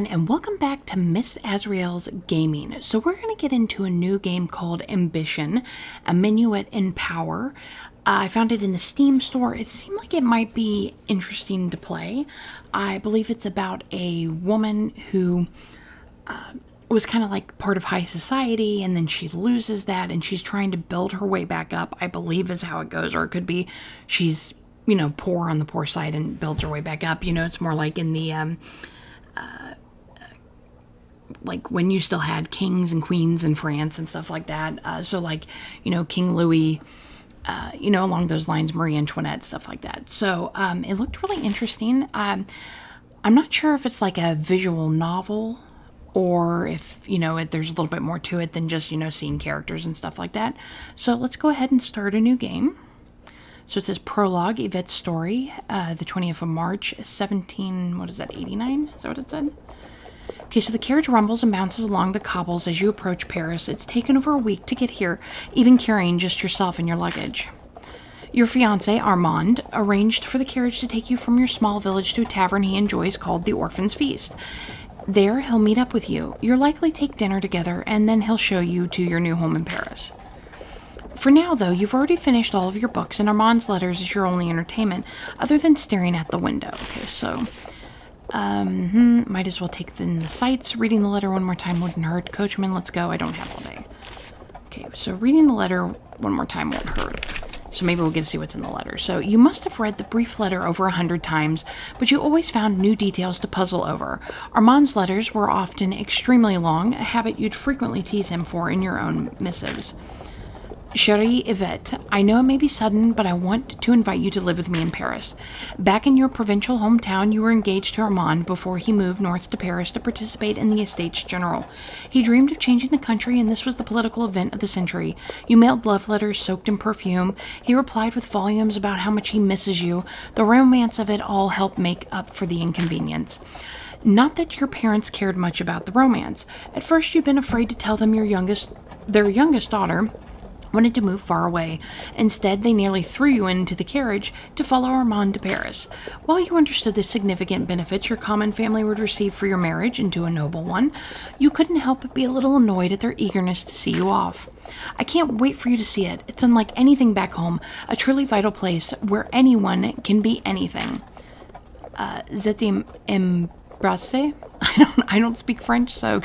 and welcome back to Miss Azrael's Gaming. So we're going to get into a new game called Ambition, a Minuet in Power. I found it in the Steam store. It seemed like it might be interesting to play. I believe it's about a woman who was kind of like part of high society, and then she loses that, and she's trying to build her way back up, I believe is how it goes. Or it could be she's, you know, poor on the poor side and builds her way back up. You know, it's more like in the like when you still had kings and queens in France and stuff like that. So like, you know, King Louis, you know, along those lines, Marie Antoinette, stuff like that. So it looked really interesting. I'm not sure if it's like a visual novel or if, you know, there's a little bit more to it than just, you know, seeing characters and stuff like that. So let's go ahead and start a new game. So it says Prologue, Yvette's Story, the 20th of March, 89? Is that what it said? Okay, so the carriage rumbles and bounces along the cobbles as you approach Paris. It's taken over a week to get here, even carrying just yourself and your luggage. Your fiancé, Armond, arranged for the carriage to take you from your small village to a tavern he enjoys called the Orphan's Feast. There, he'll meet up with you. You'll likely take dinner together, and then he'll show you to your new home in Paris. For now, though, you've already finished all of your books, and Armand's letters is your only entertainment, other than staring at the window. Okay, so might as well take in the sights. Reading the letter one more time wouldn't hurt. Coachman, let's go. I don't have all day. Okay, so reading the letter one more time won't hurt. So maybe we'll get to see what's in the letter. So you must have read the brief letter over 100 times, but you always found new details to puzzle over. Armand's letters were often extremely long, a habit you'd frequently tease him for in your own missives. Chérie Yvette, I know it may be sudden, but I want to invite you to live with me in Paris. Back in your provincial hometown, you were engaged to Armand before he moved north to Paris to participate in the Estates General. He dreamed of changing the country, and this was the political event of the century. You mailed love letters soaked in perfume. He replied with volumes about how much he misses you. The romance of it all helped make up for the inconvenience. Not that your parents cared much about the romance. At first, you'd been afraid to tell them their youngest daughter wanted to move far away. Instead, they nearly threw you into the carriage to follow Armand to Paris. While you understood the significant benefits your common family would receive for your marriage into a noble one, you couldn't help but be a little annoyed at their eagerness to see you off. I can't wait for you to see it. It's unlike anything back home, a truly vital place where anyone can be anything. Zeti embrasse? I don't speak French, so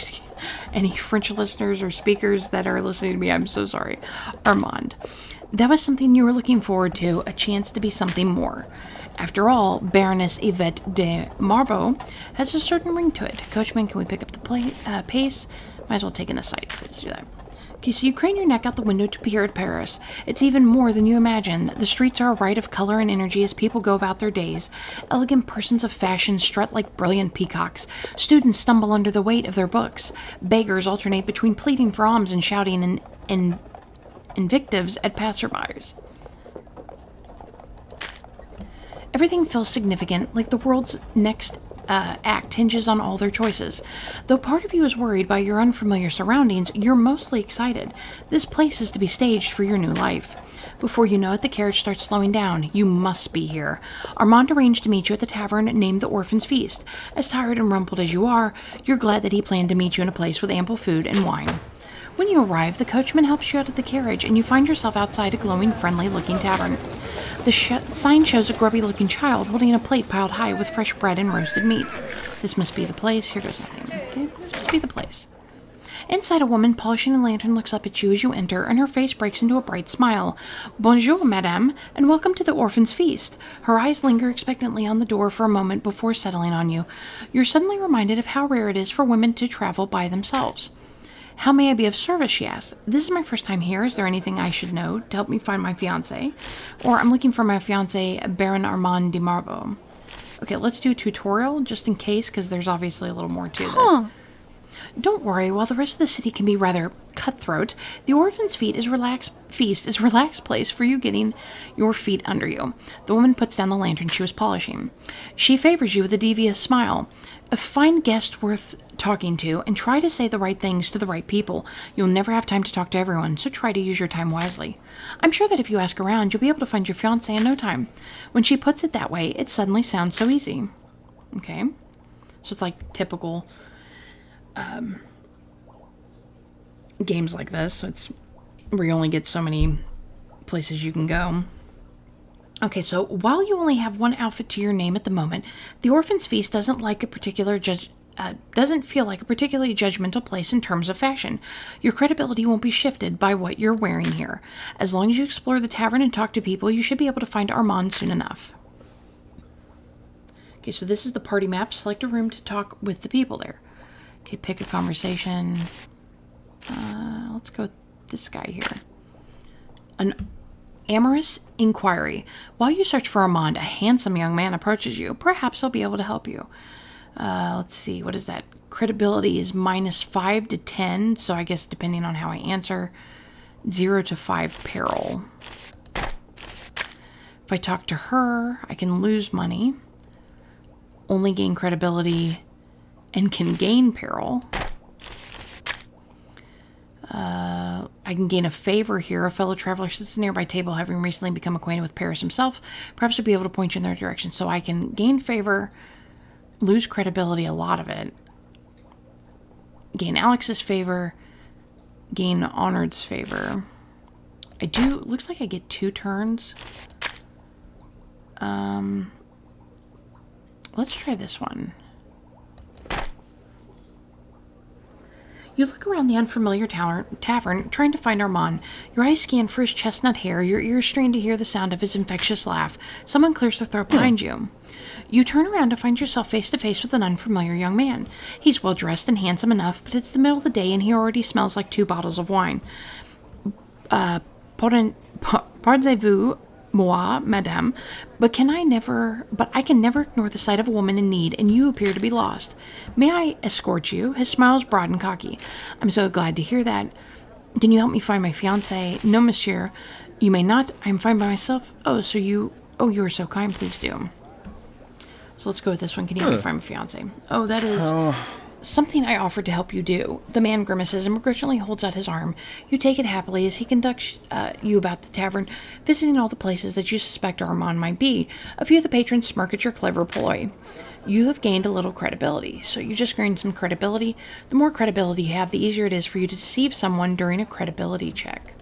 any French listeners or speakers that are listening to me, I'm so sorry. Armand. That was something you were looking forward to, a chance to be something more. After all, Baroness Yvette de Marbeau has a certain ring to it. Coachman, can we pick up the pace? Might as well take in the sights. Let's do that. Okay, so you crane your neck out the window to peer at Paris. It's even more than you imagine. The streets are a riot of color and energy as people go about their days. Elegant persons of fashion strut like brilliant peacocks. Students stumble under the weight of their books. Beggars alternate between pleading for alms and shouting invectives at passerbys. Everything feels significant, like the world's next act hinges on all their choices. Though part of you is worried by your unfamiliar surroundings, you're mostly excited. This place is to be staged for your new life. Before you know it, the carriage starts slowing down. You must be here. Armand arranged to meet you at the tavern named the Orphan's Feast. As tired and rumpled as you are, you're glad that he planned to meet you in a place with ample food and wine. When you arrive, the coachman helps you out of the carriage, and you find yourself outside a glowing, friendly-looking tavern. The sign shows a grubby-looking child holding a plate piled high with fresh bread and roasted meats. This must be the place. Here goes nothing. Okay, this must be the place. Inside, a woman polishing a lantern looks up at you as you enter, and her face breaks into a bright smile. Bonjour, madame, and welcome to the Orphan's Feast. Her eyes linger expectantly on the door for a moment before settling on you. You're suddenly reminded of how rare it is for women to travel by themselves. How may I be of service, she asks. This is my first time here. Is there anything I should know to help me find my fiancé? Or I'm looking for my fiancé, Baron Armand de Marbeau. Okay, let's do a tutorial just in case, because there's obviously a little more to this. Don't worry, while the rest of the city can be rather cutthroat, the Orphan's Feast is a relaxed place for you getting your feet under you. The woman puts down the lantern she was polishing. She favors you with a devious smile. A fine guest worth talking to, and try to say the right things to the right people. You'll never have time to talk to everyone, so try to use your time wisely. I'm sure that if you ask around, you'll be able to find your fiancé in no time. When she puts it that way, it suddenly sounds so easy. Okay, so it's like typical games like this. So it's where you only get so many places you can go. Okay, so while you only have one outfit to your name at the moment, the Orphan's Feast doesn't feel like a particularly judgmental place in terms of fashion. Your credibility won't be shifted by what you're wearing here. As long as you explore the tavern and talk to people, you should be able to find Armond soon enough. Okay, so this is the party map. Select a room to talk with the people there. Okay, pick a conversation. Let's go with this guy here. An amorous inquiry. While you search for Armond, a handsome young man approaches you. Perhaps he'll be able to help you. Let's see, what is that? Credibility is -5 to 10, so I guess depending on how I answer, 0 to 5 peril. If I talk to her, I can lose money, only gain credibility, and can gain peril. I can gain a favor here. A fellow traveler sits at a nearby table, having recently become acquainted with Paris himself. Perhaps he'll be able to point you in their direction. So I can gain favor, lose credibility, a lot of it. Gain Alex's favor, gain Honored's favor. Looks like I get 2 turns. Let's try this one. You look around the unfamiliar tavern, trying to find Armond. Your eyes scan for his chestnut hair, your ears strain to hear the sound of his infectious laugh. Someone clears their throat behind you. You turn around to find yourself face to face with an unfamiliar young man. He's well dressed and handsome enough, but it's the middle of the day and he already smells like 2 bottles of wine. Pardonnez-vous, moi, madame, but I can never ignore the sight of a woman in need, and you appear to be lost. May I escort you? His smile is broad and cocky. I'm so glad to hear that. Can you help me find my fiancé? No, monsieur. You may not. I'm fine by myself. Oh, you are so kind. Please do. So let's go with this one. Can you help me find my fiancé? Oh, that is something I offered to help you do. The man grimaces and begrudgingly holds out his arm. You take it happily as he conducts you about the tavern, visiting all the places that you suspect Armond might be. A few of the patrons smirk at your clever ploy. You have gained a little credibility, so you just gained some credibility. The more credibility you have, the easier it is for you to deceive someone during a credibility check.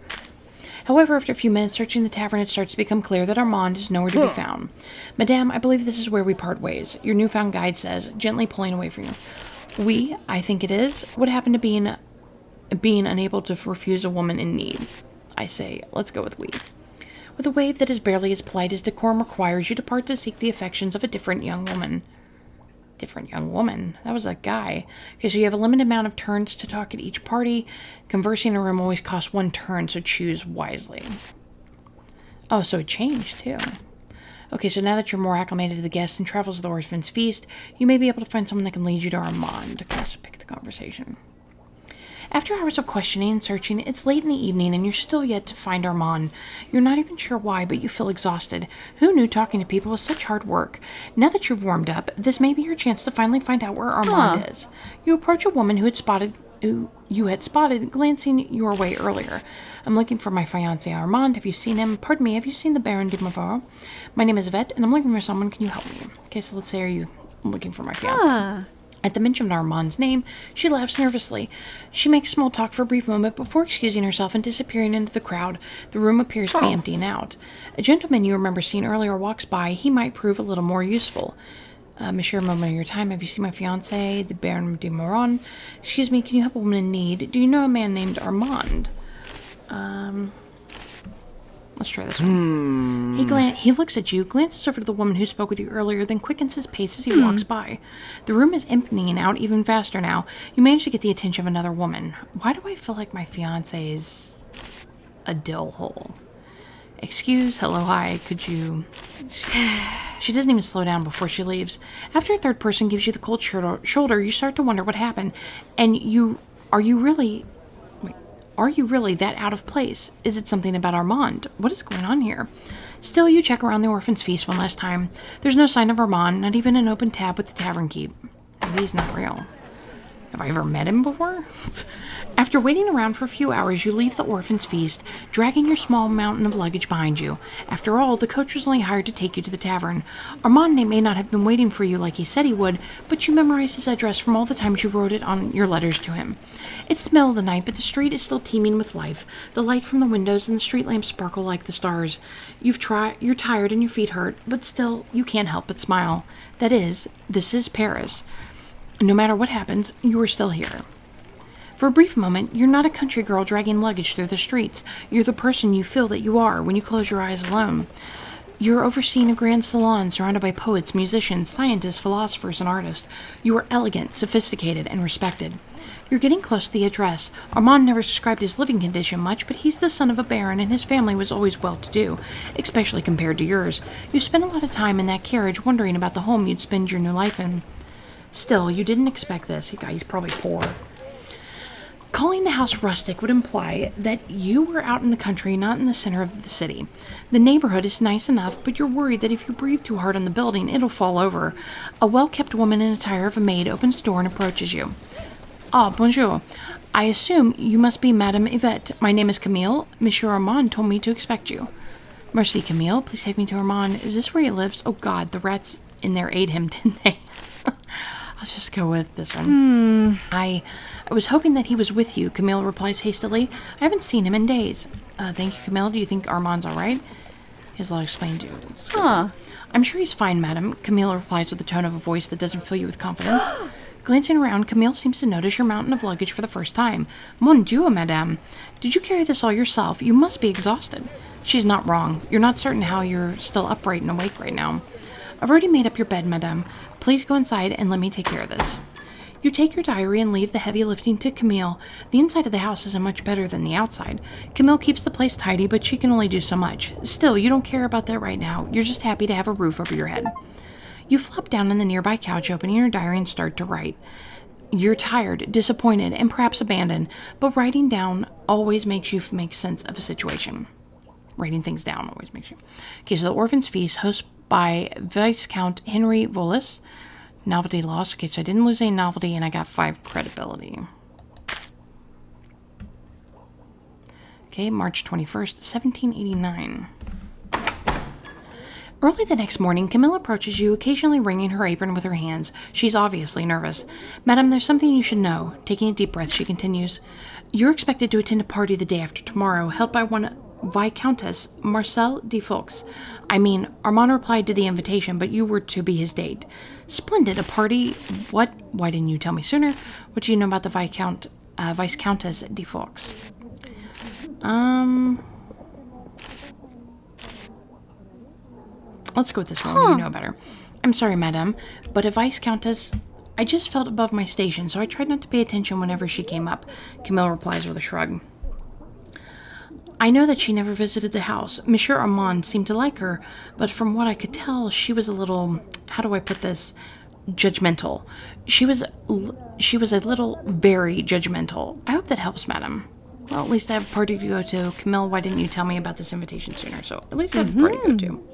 However, after a few minutes searching the tavern, it starts to become clear that Armond is nowhere to be found. Madame, I believe this is where we part ways, your newfound guide says, gently pulling away from you. I think it is. What happened to being unable to refuse a woman in need? I say, let's go with we. With a wave that is barely as polite as decorum requires, you depart to seek the affections of a different young woman. Different young woman? That was a guy. Because you have a limited amount of turns to talk at each party. Conversing in a room always costs 1 turn, so choose wisely. Oh, so it changed too. Okay, so now that you're more acclimated to the guests and travels to the Orphan's Feast, you may be able to find someone that can lead you to Armond. Okay, so pick the conversation. After hours of questioning and searching, it's late in the evening and you're still yet to find Armond. You're not even sure why, but you feel exhausted. Who knew talking to people was such hard work? Now that you've warmed up, this may be your chance to finally find out where Armond is. You approach a woman who you had spotted glancing your way earlier. I'm looking for my fiancé Armond. Have you seen him? Pardon me, have you seen the Baron de Mauveau? My name is Yvette, and I'm looking for someone. Can you help me? Okay, so let's say, are you looking for my fiancé? At the mention of Armand's name, she laughs nervously. She makes small talk for a brief moment before excusing herself and disappearing into the crowd. The room appears to be emptying out. A gentleman you remember seeing earlier walks by. He might prove a little more useful. Monsieur, a moment of your time. Have you seen my fiancé, the Baron de Mauveau? Excuse me, can you help a woman in need? Do you know a man named Armond? Let's try this one. He looks at you, glances over to the woman who spoke with you earlier, then quickens his pace as he walks by. The room is emptying out even faster now. You manage to get the attention of another woman. Why do I feel like my fiancé is a dill hole? Excuse, hello, hi, could you... She doesn't even slow down before she leaves. After a third person gives you the cold shoulder, you start to wonder what happened. And are you really that out of place? Is it something about Armond? What is going on here? Still, you check around the Orphan's Feast one last time. There's no sign of Armond, not even an open tab with the tavern key. Maybe he's not real. Have I ever met him before? After waiting around for a few hours, you leave the orphan's feast, dragging your small mountain of luggage behind you. After all, the coach was only hired to take you to the tavern. Armand may not have been waiting for you like he said he would, but you memorized his address from all the times you wrote it on your letters to him. It's the middle of the night, but the street is still teeming with life. The light from the windows and the street lamps sparkle like the stars. You're tired and your feet hurt, but still, you can't help but smile. That is, this is Paris. No matter what happens, you are still here. For a brief moment, you're not a country girl dragging luggage through the streets. You're the person you feel that you are when you close your eyes alone. You're overseeing a grand salon surrounded by poets, musicians, scientists, philosophers, and artists. You are elegant, sophisticated, and respected. You're getting close to the address. Armand never described his living condition much, but he's the son of a baron, and his family was always well-to-do, especially compared to yours. You spent a lot of time in that carriage wondering about the home you'd spend your new life in. Still, you didn't expect this. He's probably poor. Calling the house rustic would imply that you were out in the country, not in the center of the city. The neighborhood is nice enough, but you're worried that if you breathe too hard on the building, it'll fall over. A well-kept woman in attire of a maid opens the door and approaches you. Ah, bonjour. I assume you must be Madame Yvette. My name is Camille. Monsieur Armand told me to expect you. Merci, Camille. Please take me to Armand. Is this where he lives? Oh, God, the rats in there ate him, didn't they? I'll just go with this one. I was hoping that he was with you, Camille replies hastily. I haven't seen him in days. Thank you, Camille. Do you think Armand's all right? I'll explain to you. I'm sure he's fine, madam, Camille replies with the tone of a voice that doesn't fill you with confidence. Glancing around, Camille seems to notice your mountain of luggage for the first time. Mon Dieu, madame. Did you carry this all yourself? You must be exhausted. She's not wrong. You're not certain how you're still upright and awake right now. I've already made up your bed, madame. Please go inside and let me take care of this. You take your diary and leave the heavy lifting to Camille. The inside of the house isn't much better than the outside. Camille keeps the place tidy, but she can only do so much. Still, you don't care about that right now. You're just happy to have a roof over your head. You flop down on the nearby couch, opening your diary and start to write. You're tired, disappointed, and perhaps abandoned, but writing down always makes you make sense of a situation. Writing things down always makes you. Okay, so the Orphan's Feast, hosted by Viscount Henry Volis. Novelty loss. Okay, so I didn't lose any novelty, and I got 5 credibility. Okay, March 21st, 1789. Early the next morning, Camille approaches you, occasionally wringing her apron with her hands. She's obviously nervous. Madam, there's something you should know. Taking a deep breath, she continues. You're expected to attend a party the day after tomorrow, held by one Viscountess Marcel de Faux. I mean, Armand replied to the invitation, but you were to be his date. Splendid, a party. What? Why didn't you tell me sooner? What do you know about the Viscountess de Faux? Let's go with this one. You know better. I'm sorry, madame, but a Viscountess... I just felt above my station, so I tried not to pay attention whenever she came up. Camille replies with a shrug. I know that she never visited the house. Monsieur Armand seemed to like her, but from what I could tell, she was a little... How do I put this? Judgmental. She was a little very judgmental. I hope that helps, madam. Well, at least I have a party to go to. Camille, why didn't you tell me about this invitation sooner? So, at least I have a party to go to.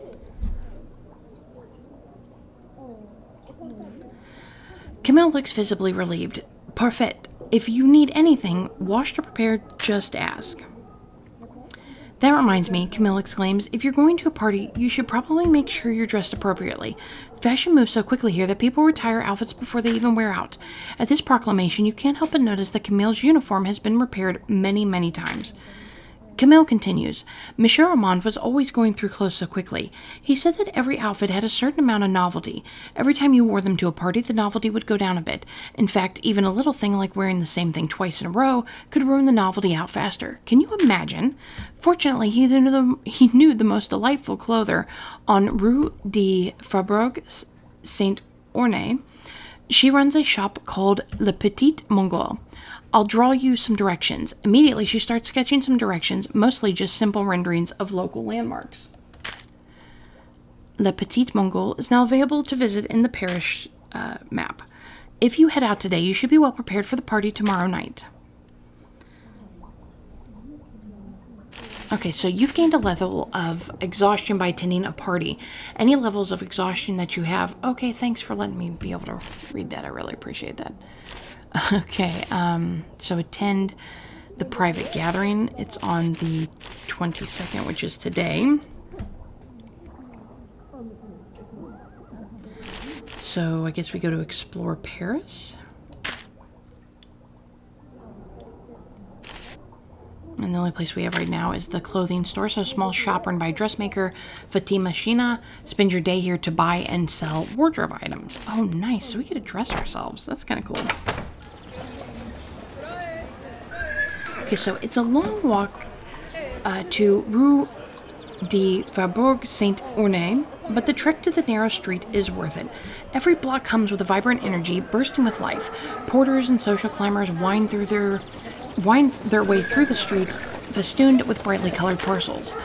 Camille looks visibly relieved. Parfait. If you need anything, washed or prepared, just ask. That reminds me, Camille exclaims, if you're going to a party, you should probably make sure you're dressed appropriately. Fashion moves so quickly here that people retire outfits before they even wear out. At this proclamation, you can't help but notice that Camille's uniform has been repaired many, many times. Camille continues, Monsieur Armand was always going through clothes so quickly. He said that every outfit had a certain amount of novelty. Every time you wore them to a party, the novelty would go down a bit. In fact, even a little thing like wearing the same thing twice in a row could ruin the novelty out faster. Can you imagine? Fortunately, he knew the most delightful clothier on Rue de Faubourg Saint-Orne. She runs a shop called Le Petit Mongol. I'll draw you some directions. Immediately, she starts sketching some directions, mostly just simple renderings of local landmarks. Le Petit Mongol is now available to visit in the parish map. If you head out today, you should be well prepared for the party tomorrow night. Okay, so you've gained a level of exhaustion by attending a party. Any levels of exhaustion that you have, okay, thanks for letting me be able to read that. I really appreciate that. Okay, so attend the private gathering. It's on the 22nd, which is today. So I guess we go to explore Paris. And the only place we have right now is the clothing store. So a small shop run by dressmaker Fatima Shina. Spend your day here to buy and sell wardrobe items. Oh, nice. So we get to dress ourselves. That's kind of cool. Okay, so it's a long walk to Rue de Faubourg Saint-Ouen, but the trek to the narrow street is worth it. Every block comes with a vibrant energy bursting with life. Porters and social climbers wind their way through the streets, festooned with brightly colored parcels.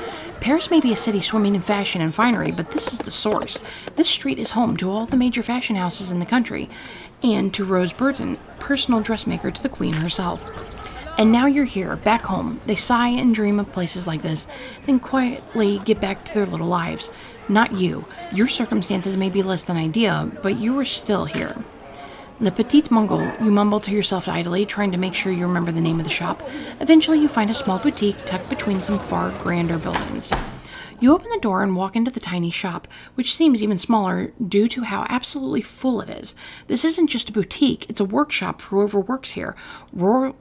Paris may be a city swimming in fashion and finery, but this is the source. This street is home to all the major fashion houses in the country, and to Rose Burton, personal dressmaker to the Queen herself. And now you're here, back home. They sigh and dream of places like this, then quietly get back to their little lives. Not you. Your circumstances may be less than ideal, but you are still here. Le Petit Mongol, you mumble to yourself idly, trying to make sure you remember the name of the shop. Eventually you find a small boutique tucked between some far grander buildings. You open the door and walk into the tiny shop, which seems even smaller due to how absolutely full it is. This isn't just a boutique, it's a workshop for whoever works here. I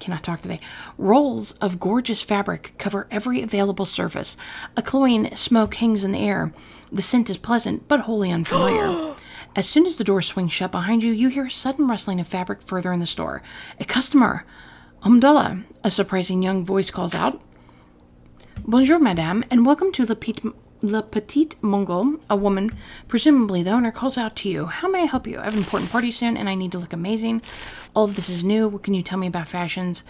cannot talk today. Rolls of gorgeous fabric cover every available surface. A cloying smoke hangs in the air. The scent is pleasant, but wholly unfamiliar. As soon as the door swings shut behind you, you hear a sudden rustling of fabric further in the store. A customer. Amdullah, a surprising young voice calls out. Bonjour, madame, and welcome to Le Petit Mongol. A woman, presumably the owner, calls out to you. How may I help you? I have an important party soon, and I need to look amazing. All of this is new. What can you tell me about fashions,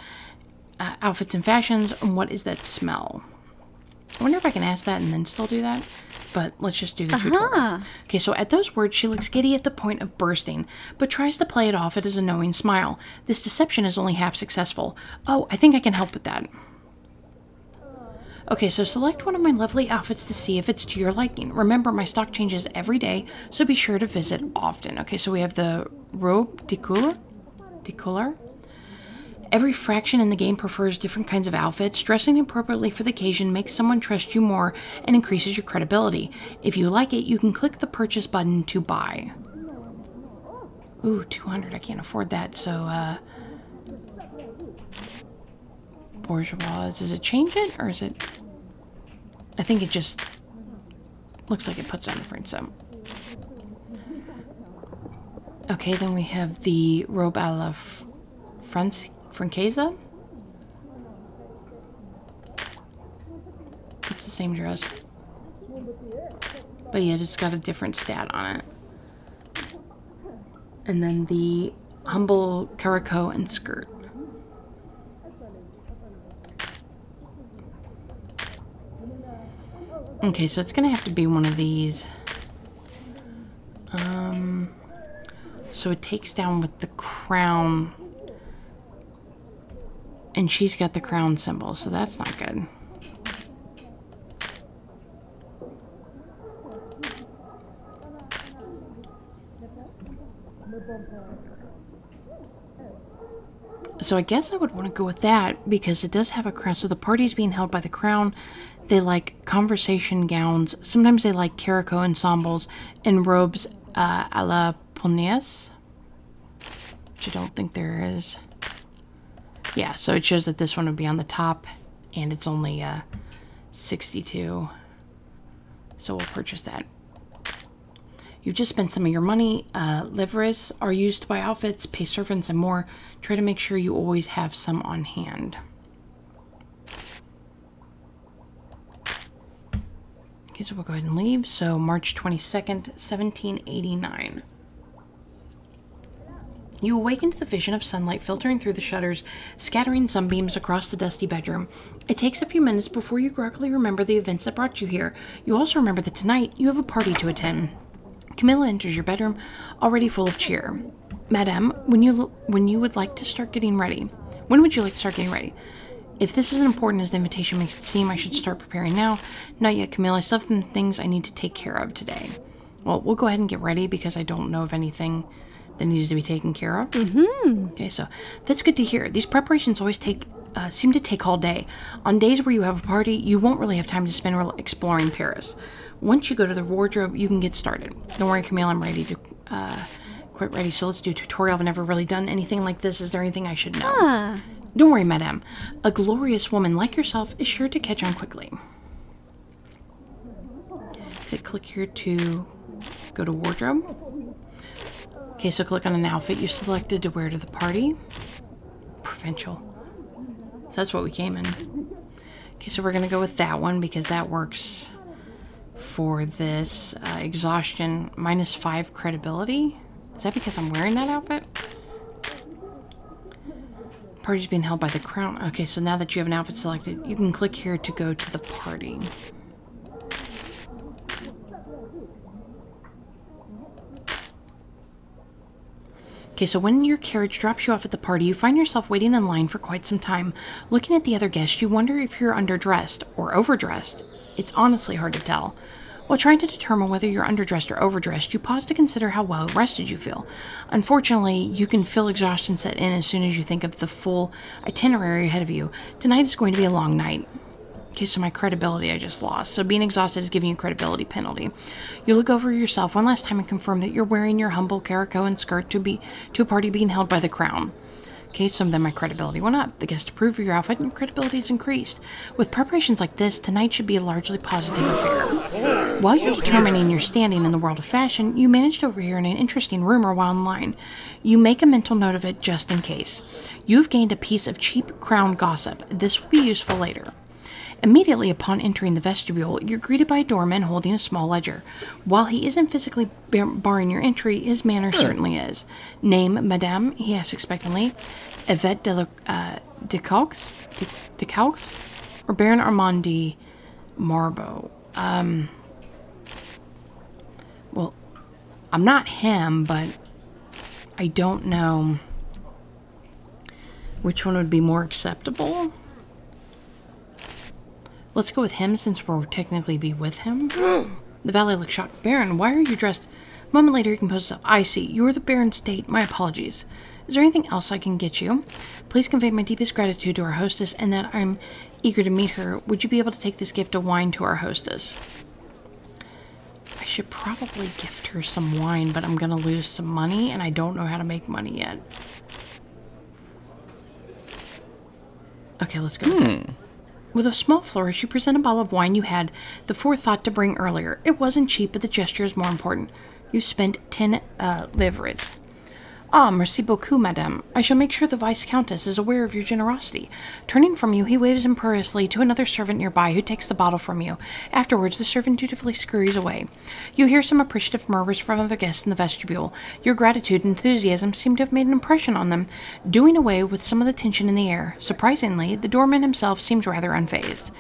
outfits and fashions, and what is that smell? I wonder if I can ask that and then still do that. But let's just do the tutorial. Okay, so at those words, she looks giddy at the point of bursting, but tries to play it off as a knowing smile. This deception is only half successful. Oh, I think I can help with that. Okay, so select one of my lovely outfits to see if it's to your liking. Remember, my stock changes every day, so be sure to visit often. Okay, so we have the robe de couleur. Every fraction in the game prefers different kinds of outfits. Dressing appropriately for the occasion makes someone trust you more and increases your credibility. If you like it, you can click the purchase button to buy. Ooh, 200. I can't afford that, so, bourgeois. Does it change it, or is it... I think it just looks like it puts on the front, so... Okay, then we have the robe à la Francaise. It's the same dress. But yeah, it's got a different stat on it. And then the humble caraco and skirt. Okay, so it's gonna have to be one of these. So it takes down with the crown. And she's got the crown symbol, so that's not good. So I guess I would want to go with that because it does have a crown. So the party's being held by the crown. They like conversation gowns. Sometimes they like caraco ensembles and robes a la Polonaise, which I don't think there is. Yeah, so it shows that this one would be on the top, and it's only 62. So we'll purchase that. You've just spent some of your money. Liveries are used to buy outfits, pay servants, and more. Try to make sure you always have some on hand. Okay, so we'll go ahead and leave. So March 22nd, 1789. You awaken to the vision of sunlight filtering through the shutters, scattering sunbeams across the dusty bedroom. It takes a few minutes before you groggily remember the events that brought you here. You also remember that tonight you have a party to attend. Camilla enters your bedroom, already full of cheer. Madame, when you would like to start getting ready? When would you like to start getting ready? If this is as important as the invitation makes it seem, I should start preparing now. Not yet, Camilla. I still have some things I need to take care of today. Well, we'll go ahead and get ready because I don't know of anything that needs to be taken care of. Mm-hmm. Okay, so that's good to hear. These preparations always seem to take all day. On days where you have a party, you won't really have time to spend exploring Paris. Once you go to the wardrobe, you can get started. Don't worry, Camille, I'm ready to quite ready. So let's do a tutorial. I've never really done anything like this. Is there anything I should know? Don't worry, madame. A glorious woman like yourself is sure to catch on quickly. Okay, click here to go to wardrobe. Okay, so click on an outfit you selected to wear to the party. Provincial. So that's what we came in. Okay, so we're going to go with that one because that works for this. Exhaustion, -5 credibility. Is that because I'm wearing that outfit? Party's being held by the crown. Okay, so now that you have an outfit selected, you can click here to go to the party. Okay, so when your carriage drops you off at the party, you find yourself waiting in line for quite some time. Looking at the other guests, you wonder if you're underdressed or overdressed. It's honestly hard to tell. While trying to determine whether you're underdressed or overdressed, you pause to consider how well rested you feel. Unfortunately, you can feel exhaustion set in as soon as you think of the full itinerary ahead of you. Tonight is going to be a long night. Okay, so my credibility I just lost. So being exhausted is giving you a credibility penalty. You look over yourself one last time and confirm that you're wearing your humble caraco and skirt to a party being held by the crown. Okay, so then my credibility went up. The guests approve of your outfit and your credibility is increased. With preparations like this, tonight should be a largely positive affair. While you're determining your standing in the world of fashion, you manage to overhear an interesting rumor while in line. You make a mental note of it just in case. You've gained a piece of cheap crown gossip. This will be useful later. Immediately upon entering the vestibule, you're greeted by a doorman holding a small ledger. While he isn't physically barring your entry, his manner certainly is. Name, madame, he asks expectantly. Yvette de Caux? Or Baron Armond de Marbeau? Well, I'm not him, but I don't know which one would be more acceptable. Let's go with him since we'll technically be with him. The valet looks shocked. Baron, why are you dressed? A moment later, he composes himself. I see. You are the Baron's date. My apologies. Is there anything else I can get you? Please convey my deepest gratitude to our hostess and that I'm eager to meet her. Would you be able to take this gift of wine to our hostess? I should probably gift her some wine, but I'm going to lose some money, and I don't know how to make money yet. Okay, let's go with that. With a small flourish, you present a bottle of wine you had the forethought to bring earlier. It wasn't cheap, but the gesture is more important. You spent 10 livres. Ah, merci beaucoup, madame. I shall make sure the Viscountess is aware of your generosity. Turning from you, he waves imperiously to another servant nearby who takes the bottle from you. Afterwards, the servant dutifully scurries away. You hear some appreciative murmurs from other guests in the vestibule. Your gratitude and enthusiasm seem to have made an impression on them, doing away with some of the tension in the air. Surprisingly, the doorman himself seems rather unfazed.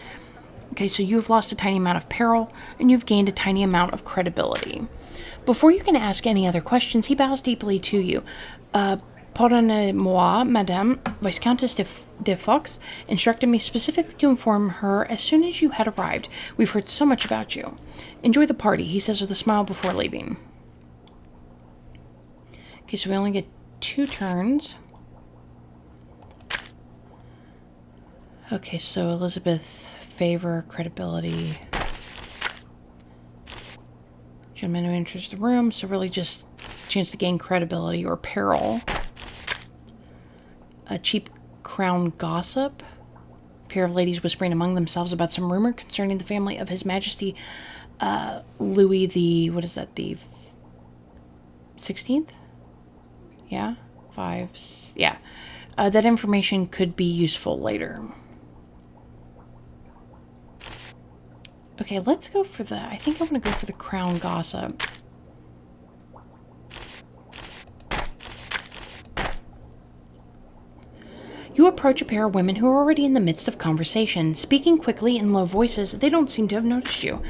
Okay, so you have lost a tiny amount of peril, and you've gained a tiny amount of credibility. Before you can ask any other questions, he bows deeply to you. Pardonnez-moi, madame, Viscountess de Fox instructed me specifically to inform her as soon as you had arrived. We've heard so much about you. Enjoy the party, he says with a smile before leaving. Okay, so we only get 2 turns. Okay, so Elizabeth, favor, credibility. Gentleman who enters the room, so really just a chance to gain credibility or peril. A cheap crown gossip. A pair of ladies whispering among themselves about some rumor concerning the family of His Majesty Louis the, what is that, the 16th? Yeah? 5, yeah. That information could be useful later. Okay, let's go for the, I think I'm going to go for the crown gossip. You approach a pair of women who are already in the midst of conversation. Speaking quickly in low voices, they don't seem to have noticed you.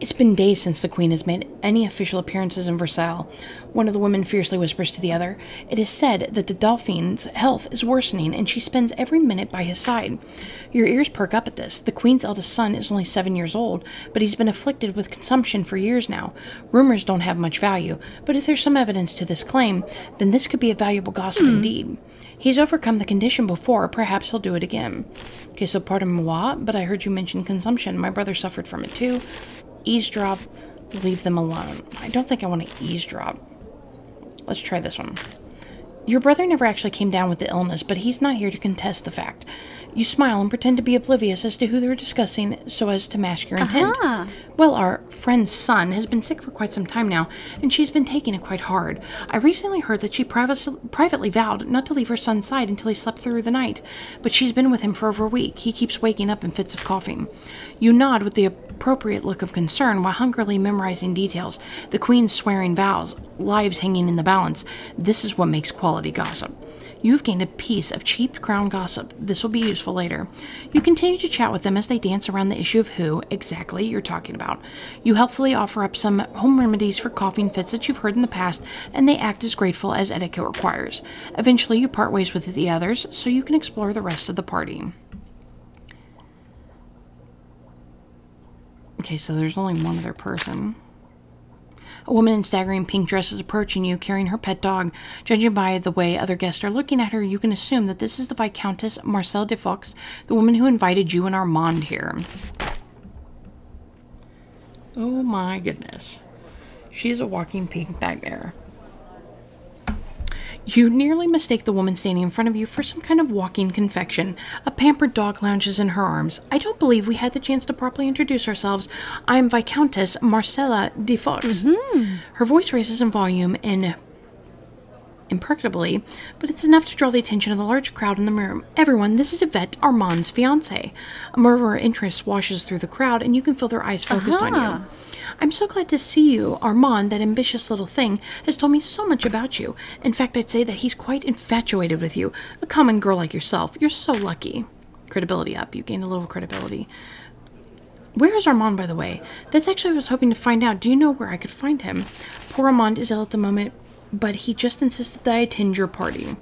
It's been days since the Queen has made any official appearances in Versailles. One of the women fiercely whispers to the other. It is said that the Dauphine's health is worsening, and she spends every minute by his side. Your ears perk up at this. The Queen's eldest son is only 7 years old, but he's been afflicted with consumption for years now. Rumors don't have much value, but if there's some evidence to this claim, then this could be a valuable gossip indeed. He's overcome the condition before, perhaps he'll do it again. Okay, so pardon moi, but I heard you mention consumption. My brother suffered from it too. Eavesdrop, leave them alone. I don't think I want to eavesdrop. Let's try this one. Your brother never actually came down with the illness, but he's not here to contest the fact. You smile and pretend to be oblivious as to who they're discussing so as to mask your intent. Well, our friend's son has been sick for quite some time now, and she's been taking it quite hard. I recently heard that she privately vowed not to leave her son's side until he slept through the night, but she's been with him for over a week. He keeps waking up in fits of coughing. You nod with the appropriate look of concern while hungrily memorizing details. The Queen's swearing vows, lives hanging in the balance. This is what makes quality gossip. You've gained a piece of cheap crown gossip. This will be useful later. You continue to chat with them as they dance around the issue of who, exactly, you're talking about. You helpfully offer up some home remedies for coughing fits that you've heard in the past, and they act as grateful as etiquette requires. Eventually, you part ways with the others, so you can explore the rest of the party. Okay, so there's only one other person. A woman in staggering pink dress is approaching you, carrying her pet dog. Judging by the way other guests are looking at her, you can assume that this is the Viscountess Marcel de Fox, the woman who invited you and Armond here. Oh my goodness. She's a walking pink nightmare. You nearly mistake the woman standing in front of you for some kind of walking confection. A pampered dog lounges in her arms. I don't believe we had the chance to properly introduce ourselves. I am Viscountess Marcella de Fox. Her voice raises in volume and imperceptibly, but it's enough to draw the attention of the large crowd in the room. Everyone, this is Yvette, Armand's fiancé. A murmur of interest washes through the crowd, and you can feel their eyes focused on you. I'm so glad to see you. Armand, that ambitious little thing, has told me so much about you. In fact, I'd say that he's quite infatuated with you. A common girl like yourself. You're so lucky. Credibility up. You gained a little credibility. Where is Armand, by the way? That's actually what I was hoping to find out. Do you know where I could find him? Poor Armand is ill at the moment, but he just insisted that I attend your party.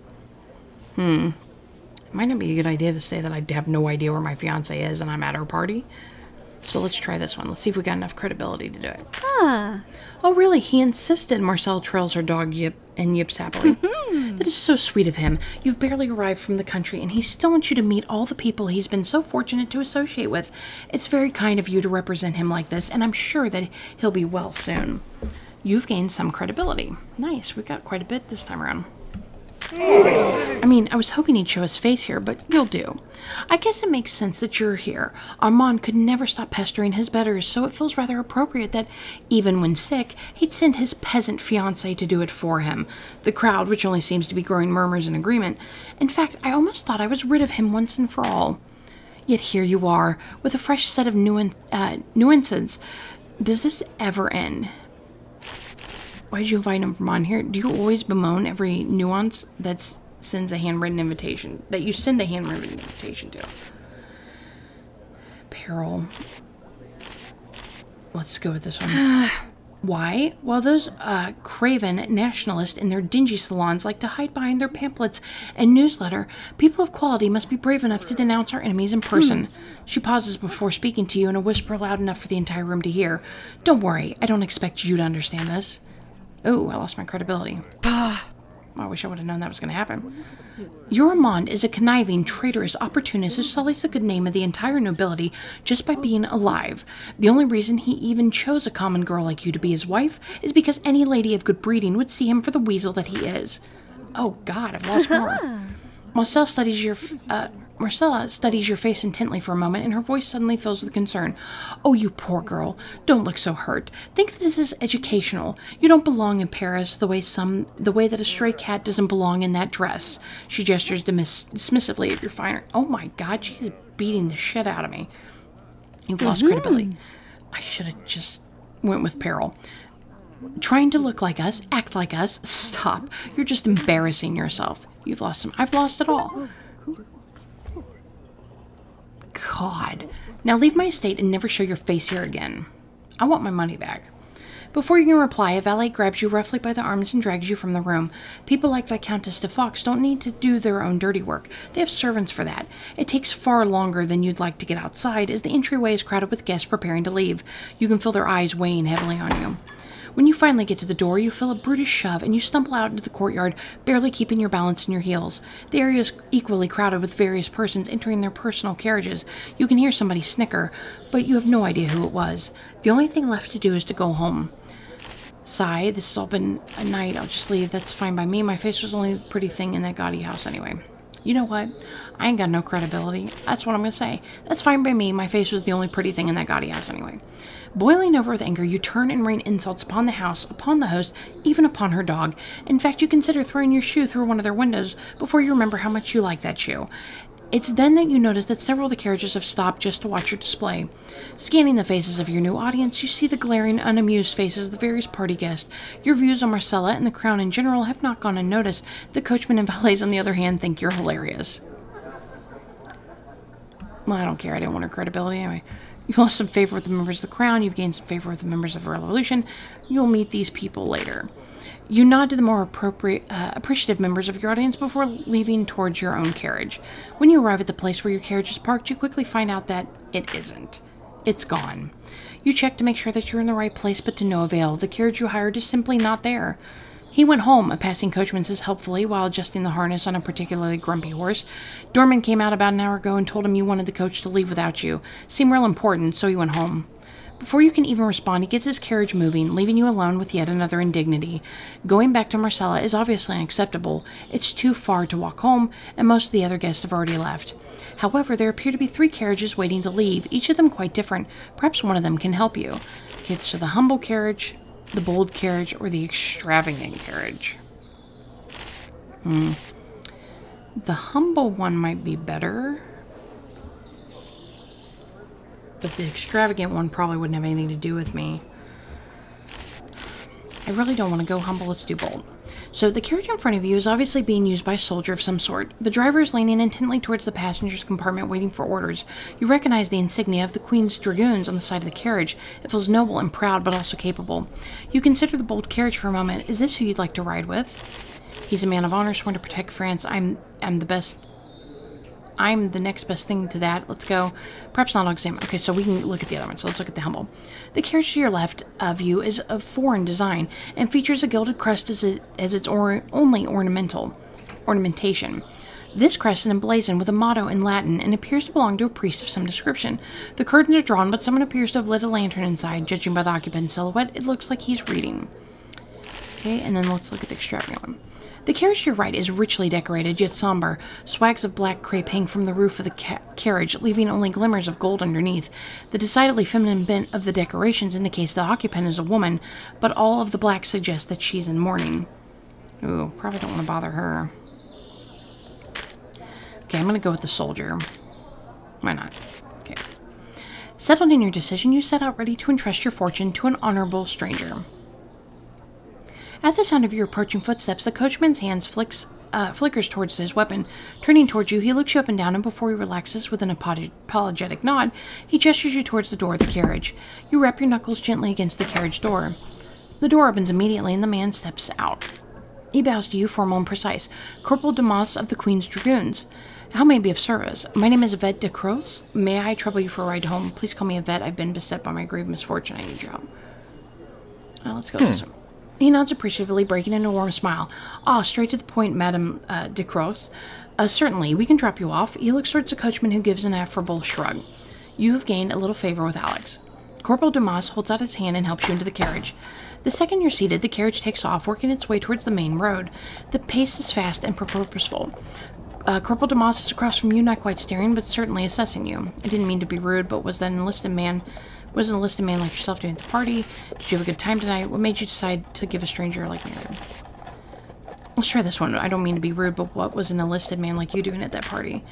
It might not be a good idea to say that I have no idea where my fiancé is and I'm at her party. So let's try this one. Let's see if we got enough credibility to do it. Oh, really? He insisted. Marcel trails her dog and yips happily. That is so sweet of him. You've barely arrived from the country, and he still wants you to meet all the people he's been so fortunate to associate with. It's very kind of you to represent him like this, and I'm sure that he'll be well soon. You've gained some credibility. Nice. We got quite a bit this time around. I mean, I was hoping he'd show his face here, but you'll do. I guess it makes sense that you're here. Armand could never stop pestering his betters, so it feels rather appropriate that, even when sick, he'd send his peasant fiancé to do it for him. The crowd, which only seems to be growing, murmurs in agreement. In fact, I almost thought I was rid of him once and for all. Yet here you are, with a fresh set of nuances. Does this ever end? Why did you invite him from on here? Do you always bemoan every nuance that sends a handwritten invitation? That you send a handwritten invitation to? Peril. Let's go with this one. Why? Well, those craven nationalists in their dingy salons like to hide behind their pamphlets and newsletter. People of quality must be brave enough to denounce our enemies in person. She pauses before speaking to you in a whisper loud enough for the entire room to hear. Don't worry, I don't expect you to understand this. Oh, I lost my credibility. I wish I would have known that was going to happen. Your Armand is a conniving, traitorous opportunist who sullies the good name of the entire nobility just by being alive. The only reason he even chose a common girl like you to be his wife is because any lady of good breeding would see him for the weasel that he is. Oh, God, I've lost more. Marcella studies your face intently for a moment, and her voice suddenly fills with concern. Oh, you poor girl. Don't look so hurt. Think of this as educational. You don't belong in Paris the way that a stray cat doesn't belong in that dress. She gestures dismissively at your finery. Oh my God, she's beating the shit out of me. You've lost credibility. I should have just went with peril. Trying to look like us, act like us. Stop. You're just embarrassing yourself. You've lost some. I've lost it all. God. Now leave my estate and never show your face here again. I want my money back. Before you can reply, a valet grabs you roughly by the arms and drags you from the room. People like Viscountess de Fox don't need to do their own dirty work. They have servants for that. It takes far longer than you'd like to get outside, as the entryway is crowded with guests preparing to leave. You can feel their eyes weighing heavily on you. When you finally get to the door, you feel a brutish shove and you stumble out into the courtyard, barely keeping your balance in your heels. The area is equally crowded with various persons entering their personal carriages. You can hear somebody snicker, but you have no idea who it was. The only thing left to do is to go home. Sigh, this has all been a night. I'll just leave. That's fine by me. My face was the only pretty thing in that gaudy house anyway. You know what? I ain't got no credibility. That's what I'm going to say. That's fine by me. My face was the only pretty thing in that gaudy house anyway. Boiling over with anger, you turn and rain insults upon the house, upon the host, even upon her dog. In fact, you consider throwing your shoe through one of their windows before you remember how much you like that shoe. It's then that you notice that several of the carriages have stopped just to watch your display. Scanning the faces of your new audience, you see the glaring, unamused faces of the various party guests. Your views on Marcella and the crown in general have not gone unnoticed. The coachmen and valets, on the other hand, think you're hilarious. Well, I don't care. I didn't want her credibility anyway. You've lost some favor with the members of the crown. You've gained some favor with the members of the revolution. You'll meet these people later. You nod to the more appreciative members of your audience before leaving towards your own carriage. When you arrive at the place where your carriage is parked, you quickly find out that it isn't. It's gone. You check to make sure that you're in the right place, but to no avail. The carriage you hired is simply not there. He went home, a passing coachman says helpfully while adjusting the harness on a particularly grumpy horse. Dorman came out about an hour ago and told him you wanted the coach to leave without you. Seemed real important, so he went home. Before you can even respond, he gets his carriage moving, leaving you alone with yet another indignity. Going back to Marcella is obviously unacceptable. It's too far to walk home, and most of the other guests have already left. However, there appear to be 3 carriages waiting to leave, each of them quite different. Perhaps one of them can help you. It's the humble carriage, the bold carriage, or the extravagant carriage. The humble one might be better, but the extravagant one probably wouldn't have anything to do with me. I really don't want to go humble. Let's do bold. So the carriage in front of you is obviously being used by a soldier of some sort. The driver is leaning intently towards the passenger's compartment waiting for orders. You recognize the insignia of the Queen's Dragoons on the side of the carriage. It feels noble and proud, but also capable. You consider the bold carriage for a moment. Is this who you'd like to ride with? He's a man of honor, sworn to protect France. I'm the next best thing to that. Let's go. Perhaps not examine. Okay, so we can look at the other one. So let's look at the humble. The carriage to your left of you is of foreign design and features a gilded crest as its only ornamentation. This crest is emblazoned with a motto in Latin and appears to belong to a priest of some description. The curtains are drawn, but someone appears to have lit a lantern inside. Judging by the occupant's silhouette, it looks like he's reading. Okay, and then let's look at the extravagant one. The carriage to your right is richly decorated, yet somber. Swags of black crepe hang from the roof of the carriage, leaving only glimmers of gold underneath. The decidedly feminine bent of the decorations indicates the occupant is a woman, but all of the black suggests that she's in mourning. Ooh, probably don't want to bother her. Okay, I'm going to go with the soldier. Why not? Okay. Settled in your decision, you set out ready to entrust your fortune to an honorable stranger. At the sound of your approaching footsteps, the coachman's hands flickers towards his weapon. Turning towards you, he looks you up and down, and before he relaxes with an apologetic nod, he gestures you towards the door of the carriage. You rap your knuckles gently against the carriage door. The door opens immediately, and the man steps out. He bows to you, formal and precise. Corporal Damas of the Queen's Dragoons. How may I be of service? My name is Yvette de Croix. May I trouble you for a ride home? Please call me Yvette. I've been beset by my grave misfortune. I need your help. Let's go this one. He nods appreciatively, breaking into a warm smile. Ah, straight to the point, Madame de Croix. Certainly, we can drop you off. He looks towards the coachman, who gives an affable shrug. You have gained a little favor with Alex. Corporal Damas holds out his hand and helps you into the carriage. The second you're seated, the carriage takes off, working its way towards the main road. The pace is fast and purposeful. Corporal Damas is across from you, not quite staring, but certainly assessing you. I didn't mean to be rude, but was an enlisted man like yourself doing at the party? Did you have a good time tonight? What made you decide to give a stranger like me? Let's try this one. I don't mean to be rude, but what was an enlisted man like you doing at that party?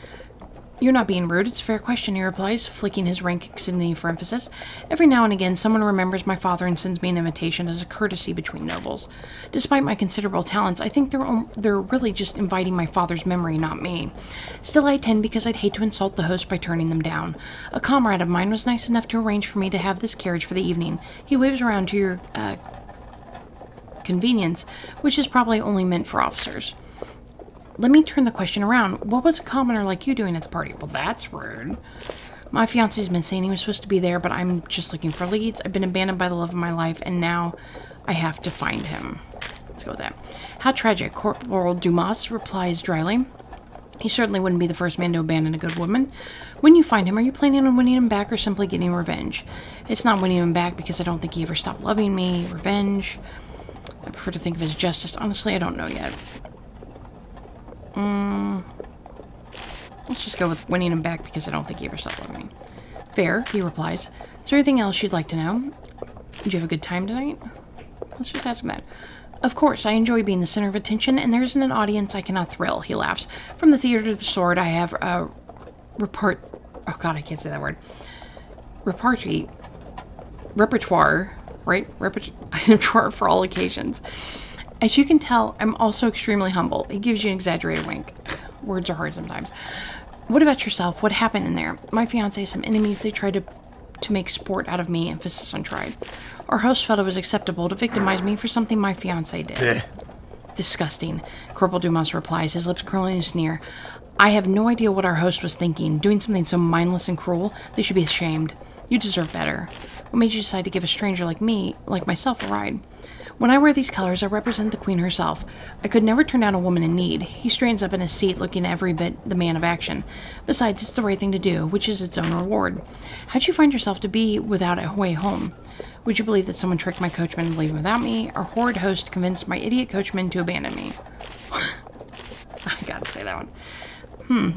You're not being rude. It's a fair question, he replies, flicking his rank insignia for emphasis. Every now and again, someone remembers my father and sends me an invitation as a courtesy between nobles. Despite my considerable talents, I think they're really just inviting my father's memory, not me. Still, I attend because I'd hate to insult the host by turning them down. A comrade of mine was nice enough to arrange for me to have this carriage for the evening. He waves around to your convenience, which is probably only meant for officers. Let me turn the question around. What was a commoner like you doing at the party? Well, that's rude. My fiancé's been saying he was supposed to be there, but I'm just looking for leads. I've been abandoned by the love of my life, and now I have to find him. Let's go with that. How tragic, Corporal Dumas replies dryly. He certainly wouldn't be the first man to abandon a good woman. When you find him, are you planning on winning him back or simply getting revenge? It's not winning him back because I don't think he ever stopped loving me. Revenge. I prefer to think of it as justice. Honestly, I don't know yet. Let's just go with winning him back because I don't think he ever stopped loving me. Fair, he replies. Is there anything else you'd like to know? Did you have a good time tonight? Let's just ask him that. Of course, I enjoy being the center of attention, and there isn't an audience I cannot thrill, he laughs. From the theater to the sword, I have a oh god, I can't say that word. Repertoire, right? Repertoire for all occasions. As you can tell, I'm also extremely humble. He gives you an exaggerated wink. Words are hard sometimes. What about yourself? What happened in there? My fiancé has some enemies. They tried to make sport out of me. Emphasis on tried. Our host felt it was acceptable to victimize me for something my fiancé did. Disgusting, Corporal Dumas replies, his lips curling in a sneer. I have no idea what our host was thinking. Doing something so mindless and cruel, they should be ashamed. You deserve better. What made you decide to give a stranger like myself, a ride? When I wear these colors, I represent the queen herself. I could never turn down a woman in need. He straightens up in his seat, looking every bit the man of action. Besides, it's the right thing to do, which is its own reward. How'd you find yourself to be without a way home? Would you believe that someone tricked my coachman to leave without me? Our horrid host convinced my idiot coachman to abandon me. I gotta say that one.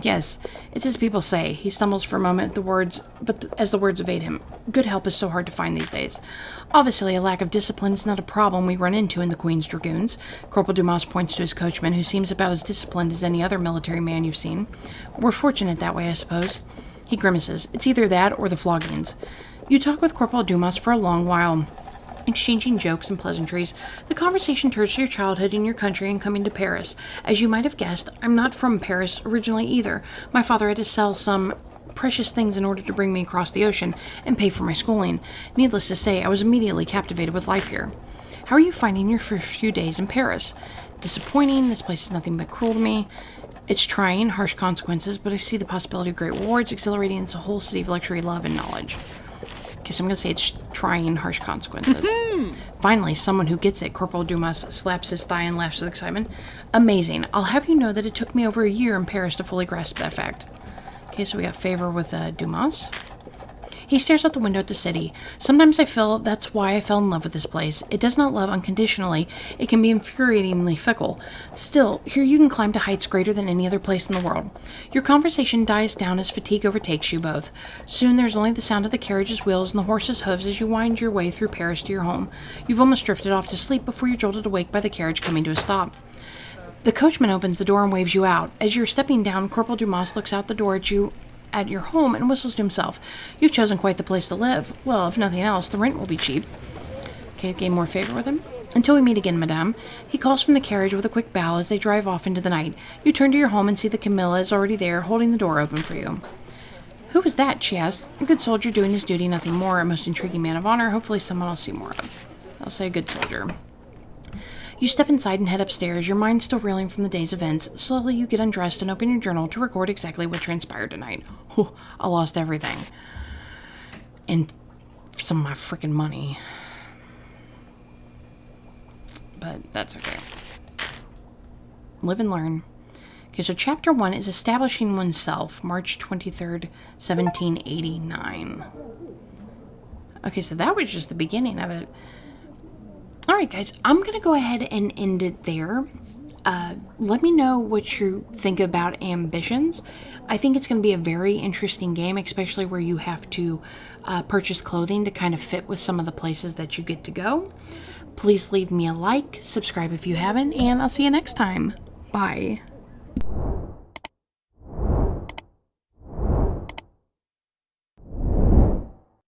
Yes, it's as people say. He stumbles for a moment at the words, but as the words evade him. Good help is so hard to find these days. Obviously, a lack of discipline is not a problem we run into in the Queen's Dragoons. Corporal Dumas points to his coachman, who seems about as disciplined as any other military man you've seen. We're fortunate that way, I suppose. He grimaces. It's either that or the floggings. You talk with Corporal Dumas for a long while, exchanging jokes and pleasantries. The conversation turns to your childhood in your country and coming to Paris. As you might have guessed, I'm not from Paris originally either. My father had to sell some precious things in order to bring me across the ocean and pay for my schooling. Needless to say, I was immediately captivated with life here. How are you finding your first few days in Paris? Disappointing. This place is nothing but cruel to me. It's trying, harsh consequences, but I see the possibility of great rewards, exhilarating. It's a whole city of luxury, love, and knowledge. Okay, so I'm going to say it's trying, harsh consequences. Finally, someone who gets it. Corporal Dumas slaps his thigh and laughs with excitement. Amazing. I'll have you know that it took me over a year in Paris to fully grasp that fact. Okay, so we got favor with Dumas. He stares out the window at the city. Sometimes I feel that's why I fell in love with this place. It does not love unconditionally. It can be infuriatingly fickle. Still, here you can climb to heights greater than any other place in the world. Your conversation dies down as fatigue overtakes you both. Soon there's only the sound of the carriage's wheels and the horse's hooves as you wind your way through Paris to your home. You've almost drifted off to sleep before you're jolted awake by the carriage coming to a stop. The coachman opens the door and waves you out. As you're stepping down, Corporal Dumas looks out the door at you at your home and whistles to himself. You've chosen quite the place to live. Well, if nothing else, the rent will be cheap. Okay, gain more favor with him. Until we meet again, madame. He calls from the carriage with a quick bow as they drive off into the night. You turn to your home and see that Camilla is already there, holding the door open for you. Who was that? She asks. A good soldier doing his duty, nothing more. A most intriguing man of honor. Hopefully someone I'll see more of. I'll say a good soldier. You step inside and head upstairs, your mind still reeling from the day's events. Slowly you get undressed and open your journal to record exactly what transpired tonight. Oh, I lost everything. And some of my freaking money. But that's okay. Live and learn. Okay, so chapter 1 is Establishing Oneself, March 23rd, 1789. Okay, so that was just the beginning of it. Alright guys, I'm going to go ahead and end it there. Let me know what you think about ambitions. I think it's going to be a very interesting game, especially where you have to purchase clothing to kind of fit with some of the places that you get to go. Please leave me a like, subscribe if you haven't, and I'll see you next time. Bye.